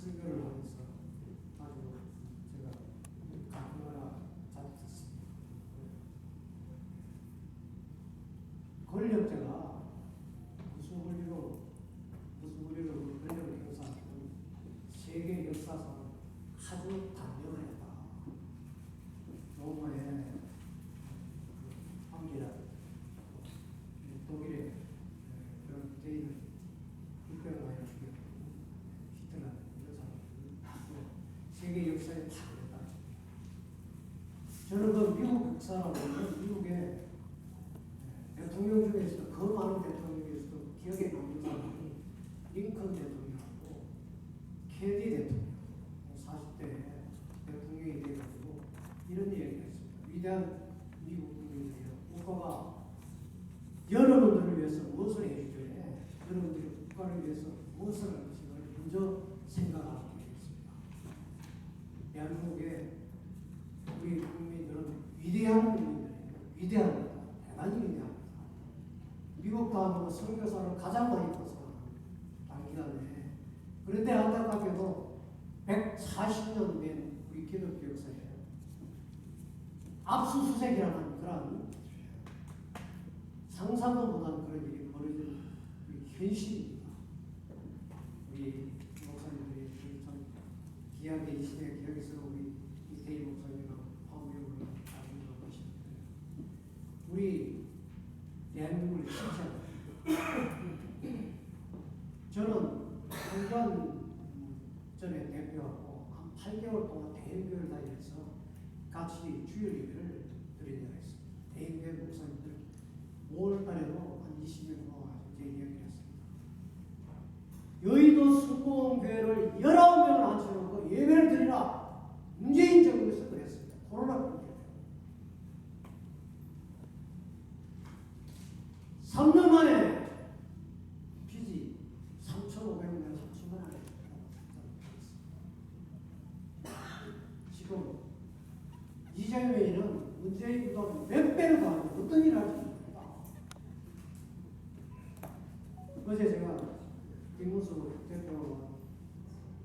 설교를 하면서 아주 제가 감동을 잡았습니다. 권력자가 무슨 권리로 권력을 행사하는 세계 역사상 아주 단명하다. 로마의 황제라 독일의 그런 대인을 육병을 많이 죽였고 히틀러 이런 사람들 세계 역사에 다 그랬다. 저는 그 미국 역사라고 하면 미국의 대통령 중에서도 그 많은 대통령 중에서도 기억에 남는 사람이 링컨 대통령하고 케네디 대통령 40대 대통령이 돼가지고 이런 얘기가 있습니다. 위대한 미국 국민들이요. 국가가 여러분들을 위해서 무엇을 해주죠? 여러분들이 국가를 위해서 무엇을 할 것인가를 먼저 생각하게 되겠습니다. 대한민국의 우리 국민들은 위대한 국민들이에요. 위대합니다. 대단히 위대합니다. 미국 다음으로 선교사를 가장 많이 벗어나는 단기간에. 그런데 안타깝게도 140년 된 우리 기독교 역사에 압수수색이라는 그런 상상도 못한 그런 일이 벌어지는 현실입니다. 우리 목사님들이 참 귀하게 이 시대에 기억에서 우리 이태희 목사님과 화무역을 나누는 것인데 우리 대한민국을 지지합니다. 저는 한번 전에 대표하고 한 8개월 동안 대인교회를 다니면서 같이 주일 예배를 드린 적이 있습니다. 대인교회 목사님들 5월 달에도 한 20명 모아가지고 제 이야기를 했습니다. 여의도 수공교회를 19명을 앉혀놓고 예배를 드리라. 문재인 정부에서 그랬습니다. 코로나 문제. 3년 만에 빚이 3,500명, 3천만 원에 지금 이재명 의원은 문재인보다 몇 배를 더 하는 어떤 일을 할지 모릅니다. 어제 제가 김문수 대표와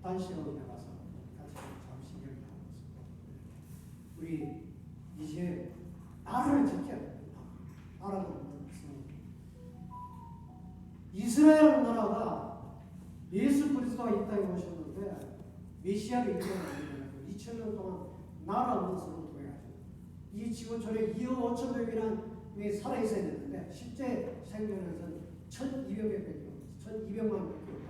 단식원에 가서 같이 잠시 이야기를 하고 있습니다. 우리 이제 나라를 지켜야 됩니다. 나라는 무슨 이스라엘 나라가 예수 그리스도가 이 땅에 오셨는데 메시아를 인정하는 2000년 동안 나라 없는 사람을 통해가지고 이 지구촌에 2억 5천 명이라는 살아있어야 되는데 실제 생존에서는 1200만 명밖에 없다.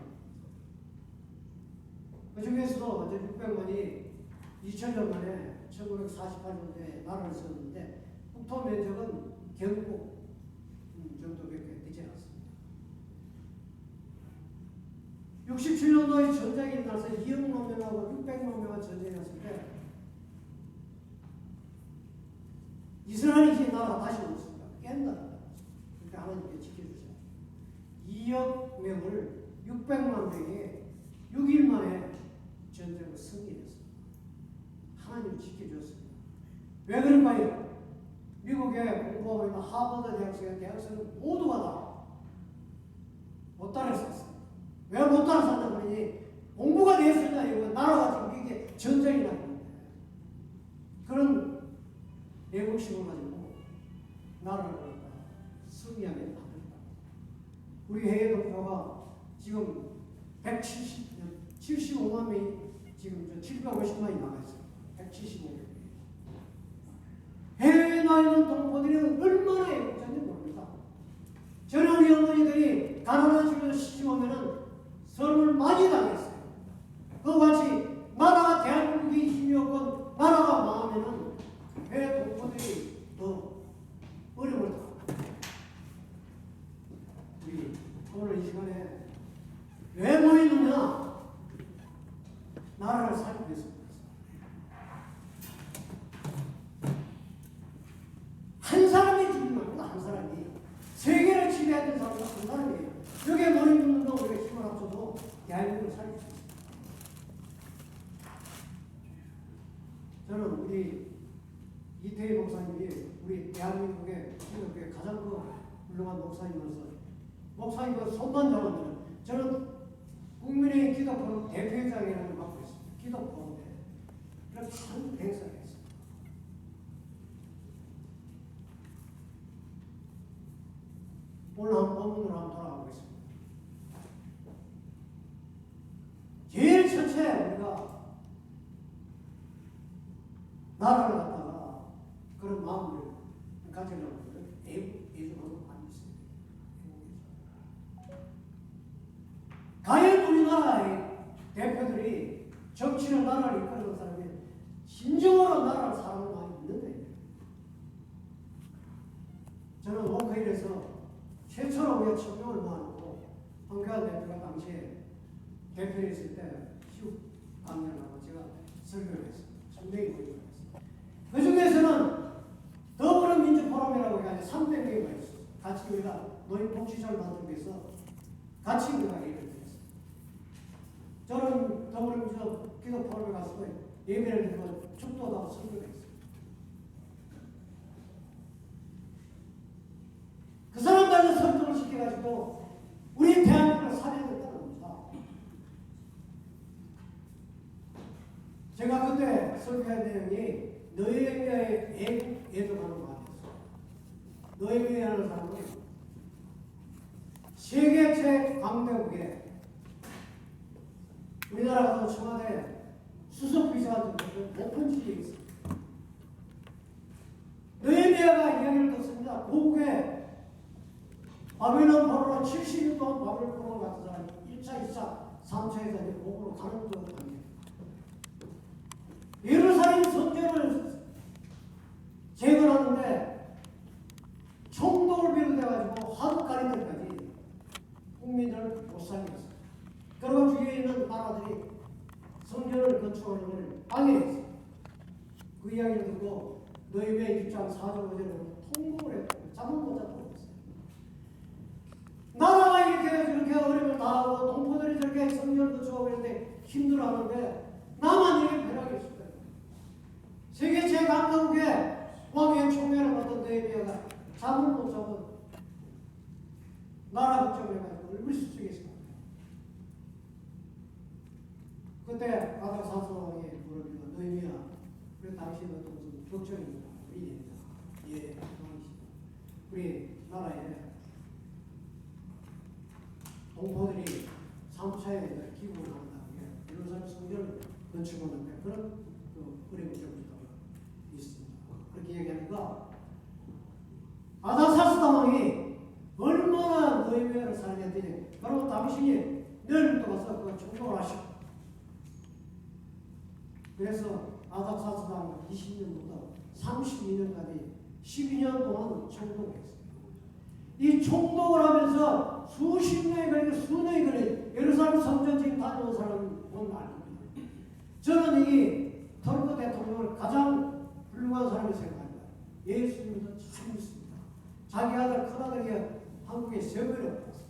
그 중에서도 이제 600만이 2000년 만에 1948년도에 나라를 세웠는데 국토 면적은 경북 정도밖에 되지 않았습니다. 67년도에 전쟁이 일어나서 2억만 명하고 600만 명한 전쟁이 났을 때 이스라엘이 이제 나라가 다시 오습니다. 깬다. 그러니까 하나님께 지켜주세요. 2억 명을 600만 명에 6일 만에 전쟁을 승리했습니다. 하나님이 지켜줬습니다. 왜 그럴까요? 미국에 공부하고 있는 하버드 대학생은 모두가 다 못 따라했었어요. 왜 못 따라섰냐 그러니 공부가 되었으냐 이거 나라가 지금 이게 전쟁이 나는데 그런 애국심을 가지고 나라를 승리하게 만든다. 우리 해외 동표가 지금 75만 명이 지금 750만이 나가 있어요. 175명. 해외에 나 있는 동포들이 얼마나 애국자인지 모릅니다. 저는 우리 어머니들이 가난한 집에서 시집 오면은 서름을 많이 당했어요. 그와 같이 나라가 대한민국이 힘이 없고 나라가 망하면은 해외 동포들이 더 어려움을 당합니다. 우리 오늘 이 시간에 왜 모이느냐? 나라를 살기 위해서입니다. 한 사람이 죽는 겁니다. 한 사람이. 세계를 지배하는 사람은 한 사람이에요. 여기에 모인 분들도 우리가 힘을 합쳐도 대한민국을 살릴 수 있습니다. 저는 우리 이태희 목사님이 우리 대한민국의 기독교의 가장 훌륭한 목사님으로서 목사님과 손만 잡으면 저는 국민의 기독포럼 대표회장이라는 걸 맡고 있습니다. 기독포럼에 이렇게 큰 행사가 있습니다. 오늘 한 본문으로 한번 돌아가보겠습니다. 제일 첫째 우리가 나라를 갖다가 그런 마음을 가지려고 애정하는 많이 있습니다. 과연 우리나라의 대표들이 정치를 나라를 이끌는 사람이 진정으로 나라를 사랑하는 마음이 있는데, 저는 워크힐에서 최초로 우리가 청룡을 모아놓고 황교안 대표가 당시에 대표에 있을 때 시국 강연을 하고 제가 설교를 했습니다. 300이 모임을 했습니다. 그 중에서는 더불어민주포럼이라고 해가지고 300명이 있었어요. 같이 우리가 노인복지처를 만들기 위해서 같이 우리가 예배를 드렸습니다. 저는 더불어민주 기독포럼에 가서 예배를 드리고 축도도 하고 설교를 했습니다. 그 사람들을 설득을 시켜가지고 우리 대한민국을 살려냈다는 겁니다. 제가 그때 설교한 내용이 너희에게 애도하는 말이었어요. 너희에게라는 사람은 세계 최강대국에 우리나라가 청와대 수석비서가 높은 지위에 있습니다. 너희에게가 이야기를 듣습니다. 고국에 바벨론 포로로 70년 동안 바벨론 포로로 갔던 사람이 1차, 2차, 3차에서 고국으로 가는 것 아니에요. 예루살렘 성전을 재건하는데 총독을 비롯해가지고 하드가리들까지 국민들을 못 살렸어요. 그리고 주위에 있는 나라들이 성전을 건축하는 것을 방해했어요. 그 이야기를 듣고 너희의 1장 4절 5절을 통곡을 했고 잠을 못 자고 있어요. 나라가 이렇게 어려움을 당하고 동포들이 저렇게 성전을 건축하고 있는데 힘들어하는데 나만 이렇게 벼락이 있을까요? 세계 최강대국의 왕의 총회를 받던 느헤미야가 잠을 못 자고 나라 걱정을 해가지고 얼굴이 수축했습니다. 그때 아닥사스 왕이 부르니까 느헤미야, 그래 당신 어떤 무슨 걱정입니다. 일입니다. 예, 왕이시다. 우리 나라에 동포들이 3차에 기부를 한다. 예루살렘 성전을 건축하는데 그런 어려움이 좀 있습니다. 그렇게 얘기하니까 아닥사스 왕이 얼마나 느헤미야를 사랑했더니 바로 당신이 내일부터 가서 그 총독을 하시고, 그래서 아닥사스 왕은 20년부터 32년까지 12년 동안 총독을 했습니다. 이 총독을 하면서 수십 년이 걸리고 수년이 걸린 예루살렘 성전 지금 다녀온 사람은 오늘 아닙니다. 저는 이 트럼프 대통령을 가장 훌륭한 사람이 생각합니다. 예수님도 참 믿습니다. 자기 아들 큰아들이 한국에 세월이 없었습니다.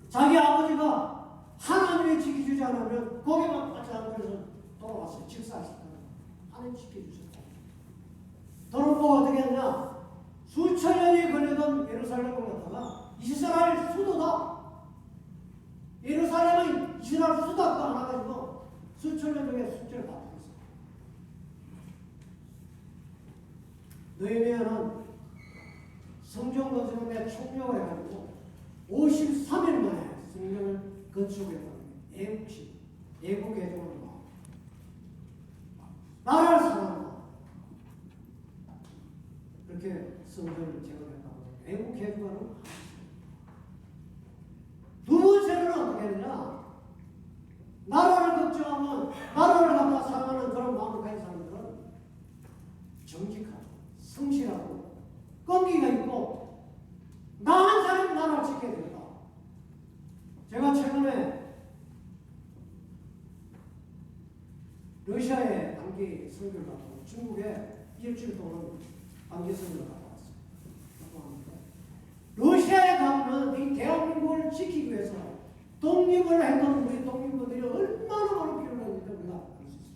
자기 아버지가 하나님이 지켜주지 않으면 고개만 받지 않고서 돌아왔어요. 직사하셨다고. 하나님 지켜주셨다. 트럼프가 어떻게 했냐? 수천 년이 걸리던 예루살렘을 갖다가 이스라엘 수도다. 예루살렘은 이스라엘 수도가 안 와가지고 수천 년 중에 숙제를 다 했어요. 느헤미야는 성전 건축에 총력을 해가지고 53일 만에 성전을 건축했다는 애국심, 애국의 애정을 나라를 사랑한다. 그렇게 성전을 재건했다고 애국의 애정을 두 번째는 어떻게 했느냐? 나라를 걱정하면 나라를 갖다 사랑하는 그런 마음을 가진 사람들은 정직하고 성실하고 끈기가 있고 나 한 사람이 나라를 지켜야 된다. 제가 최근에 러시아에 단기 선교를 갔고 중국에 일주일 동안 단기 선교를 갔다 왔습니다. 러시아에 가면 이 대한민국을 지키기 위해서 독립을 했던 우리 독립군들이 얼마나 많은 필요가 있는지 우리가 알 수 있습니다.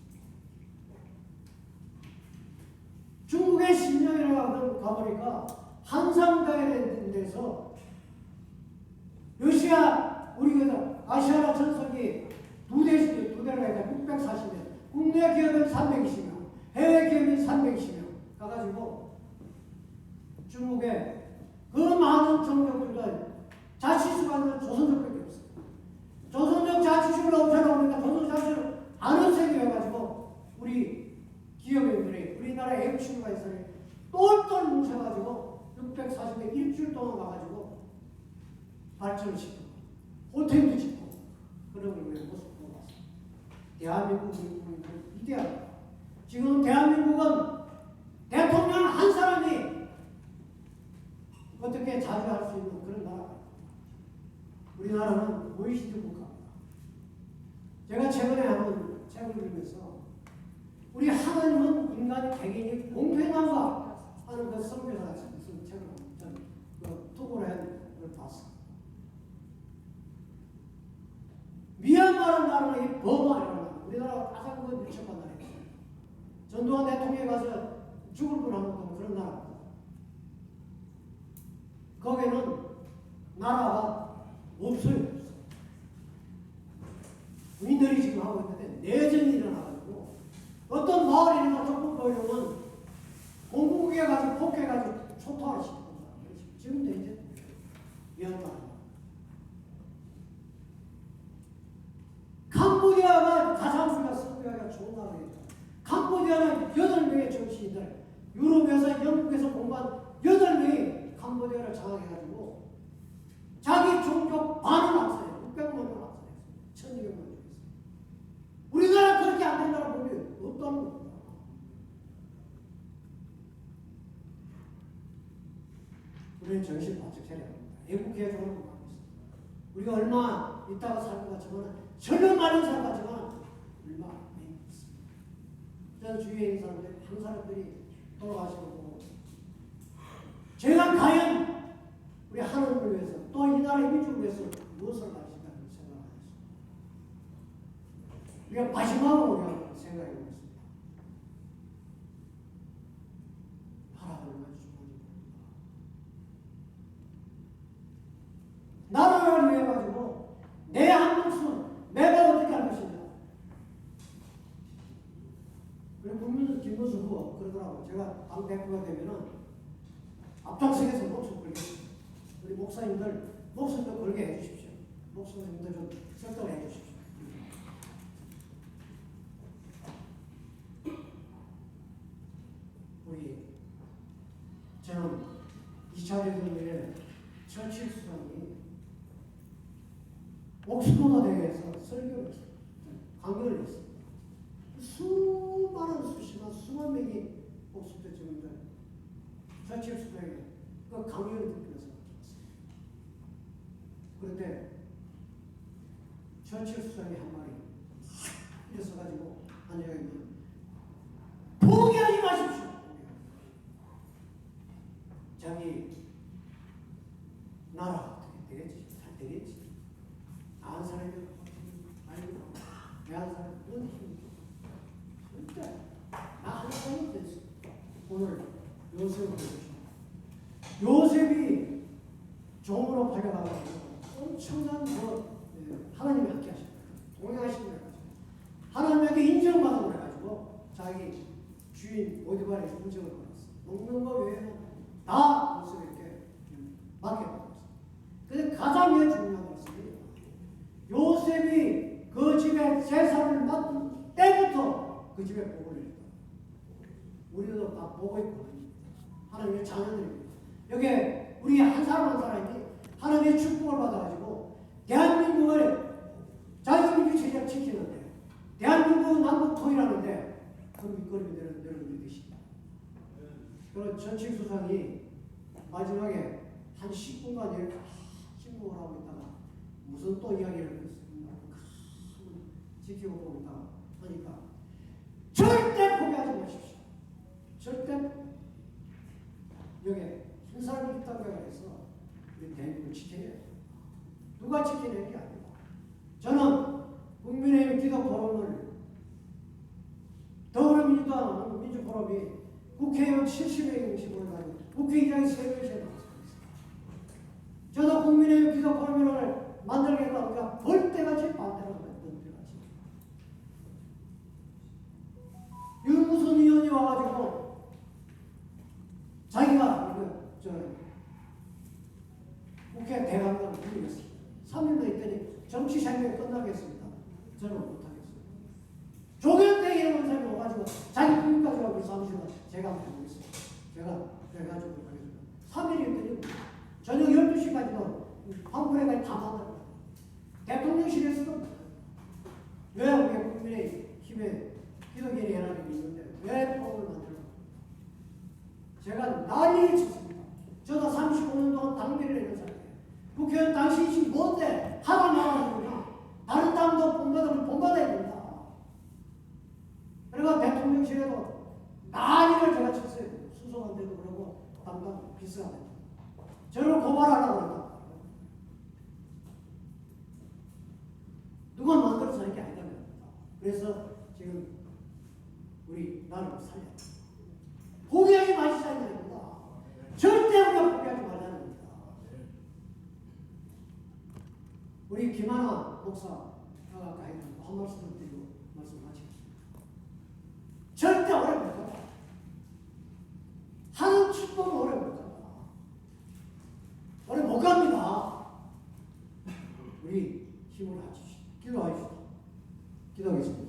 중국의 신장이라고 가보니까 한상다이라는 데서 러시아 우리가 아시아나 전석이 두 대를 해가 640명, 국내 기업은 320명, 해외 기업은 320명 가가지고 중국에 그 많은 정력들과 자치수가 조선족밖에 없어요. 조선족 자치수를 없애라고 그러니까 조선족 자치수를 안 없애겨가지고 우리 기업인들이 우리나라 애국심과 있어요. 똘똘 뭉쳐가지고 640명 일주일 동안 가가지고 발전을 시키고 호텔도 짓고 그런 걸 모습을 보았습니다. 대한민국은 이대합니다. 지금 대한민국은 대통령 한 사람이 어떻게 자주할 수 있는 그런 나라입니다. 우리나라는 OECD 국가입니다. 제가 최근에 한번 책을 읽으면서 우리 하나님은 인간 개개인이 공평한가 하는 그 성경을 쓴 책을 투고를 한 걸 봤습니다. 미얀마라는 나라는 버마라는 나라, 우리나라가 가장 그 밀접한 나라입니다. 전두환 대통령이 가서 죽을 뻔한 그런 나라입니다. 거기는 나라가 없어요. 민들이 지금 하고 있는데 내전이 일어나가지고 어떤 마을이나 조금 보이면 공국에 가서 폭해가지고 초토화를 시키는 거예요. 지금도 이제 미얀마. 캄보디아가 가장 우리가 선교하기가 좋은 나라예요. 캄보디아는 8명의 정치인들, 유럽에서 영국에서 공부한 8명이 캄보디아를 장악해가지고 자기 종족 반을 학살해요. 600만 명 학살했어요. 1200만 명. 우리나라 그렇게 안 된다고 보면 없다는 겁니다. 우리는 정신 바짝 차려야 합니다. 애국해야 좋은 거 하고 있습니다. 우리가 얼마 있다가 살 것 같지만 전혀 많이 살 것 같지만 얼마 안 있습니다. 저는 주위에 있는 사람들 한 사람들이 돌아가시고 제가 과연 우리 하나님을 위해서 또 이 나라의 민족을 위해서 무엇을 하실까 생각하겠습니다. 우리가 마지막으로 우리가 생각해 보겠습니다. 나라가 얼마나 중요한지 모릅니다. 나라를 위해 가지고 내 한 목숨 내가 어떻게 할 것이냐. 그리고 국민은 김문수 후보 그러더라고요. 제가 당 대표가 되면은 앞장서서 목숨 걸겠습니다. 우리 목사님들 목숨도 걸게 해주십시오. 목사님들 좀 설득을 해주십시오. 저는 2차 대전에 처칠 수장이 옥스포드 대회에서 설교를 했습니다. 강연을 했습니다. 수만 명이 옥스포드 증인들 처칠 수장이 그 강연을 듣면서 그런데 처칠 수장이 한 말이 이랬어가지고 앉아있는 포기하지 마십시오. 자기 나라 어떻게 되겠지? 잘 되겠지? 안 사람이 아니고 내한 사람이 뭔 힘이 절대 나한 사람이 됐어. 오늘 요셉을 보십시오. 요셉이 종으로 팔려가지고 엄청난 하나님이 함께 하신 거예요. 동행하신 거예요. 하나님에게 인정받아 그래가지고 자기 주인 오디발에 인정을 받았어. 먹는 거 외에는 다 요셉에게 맡겨받았어. 근데 가장 중요한 것은 요셉이 그 집에 제사를 맡은 때부터 그 집에 복을 내렸다. 우리도 다 보고 있고 하나님의 자녀들입니다. 여기 우리 한 사람 한 사람이 하나님의 축복을 받아가지고 대한민국을 자유민주 체제를 지키는데 대한민국은 남북 통일하는데 그 밑거름이 내려오는 것입니다. 그런 전칙 수상이 마지막에 한 10분간 이렇게 침묵을 하고 있다가 무슨 또 이야기를 했습니다. 지키고 보고 있다가 하니까 절대 포기하지 마십시오. 절대 여기 한 사람이 있다고 해서 우리 대한민국을 지켜야 돼요. 누가 지켜내는 게 아니고 저는 국민의힘 기도 포럼을 더불어민주당 민주포럼이 국회의원 70명 응시를 가지고 국회의장이 3명씩 나왔습니다. 저도 국민의힘 기도 포럼을 만들겠다고 우리가 벌 때 들어가시죠. 유무선 의원이 와가지고 자기가 국회 대강당을 불리겠습니다. 3일도 있더니 정치 생명이 끝나겠습니다. 저는 못하겠습니다. 조경태 의원사님이 와가지고 자기 국민까지 가고 사무실에 제가 한번 해보겠습니다. 제가 그래가지고 하겠습니다. 3일이 있더니 저녁 12시까지도 황포회가 다 만납니다. 대통령실에서도 왜 우리 국민의힘에 기독교 연합이 있는데 왜 법을 만들어? 제가 난리를 쳤습니다. 저도 35년 동안 당비를 했는 사람이에요. 국회의원 당신이 뭔데 하나 나와주구나. 다른 당도 본받으면 본받아야 된다. 그래서 대통령실에도 난리를 제가 쳤어요. 수석한테도 그러고 담당 비서한테. 저를 고발하라고 그랬다. 누가 만들어서 하는 게 아니다는 겁니다. 그래서 지금 우리 나라를 살려야 됩니다. 포기하지 마시자는 겁니다. 절대 우리가 포기하지 말라는 겁니다. 우리 김하나 목사가 아까 했던 한 말씀 드리고 말씀 마치겠습니다. 절대 오래 못 간다. 하는 축복은 오래 못 간다. 오래 못 갑니다. 우리 힘을 합치시오. 기도하십시오. 기도하겠습니다.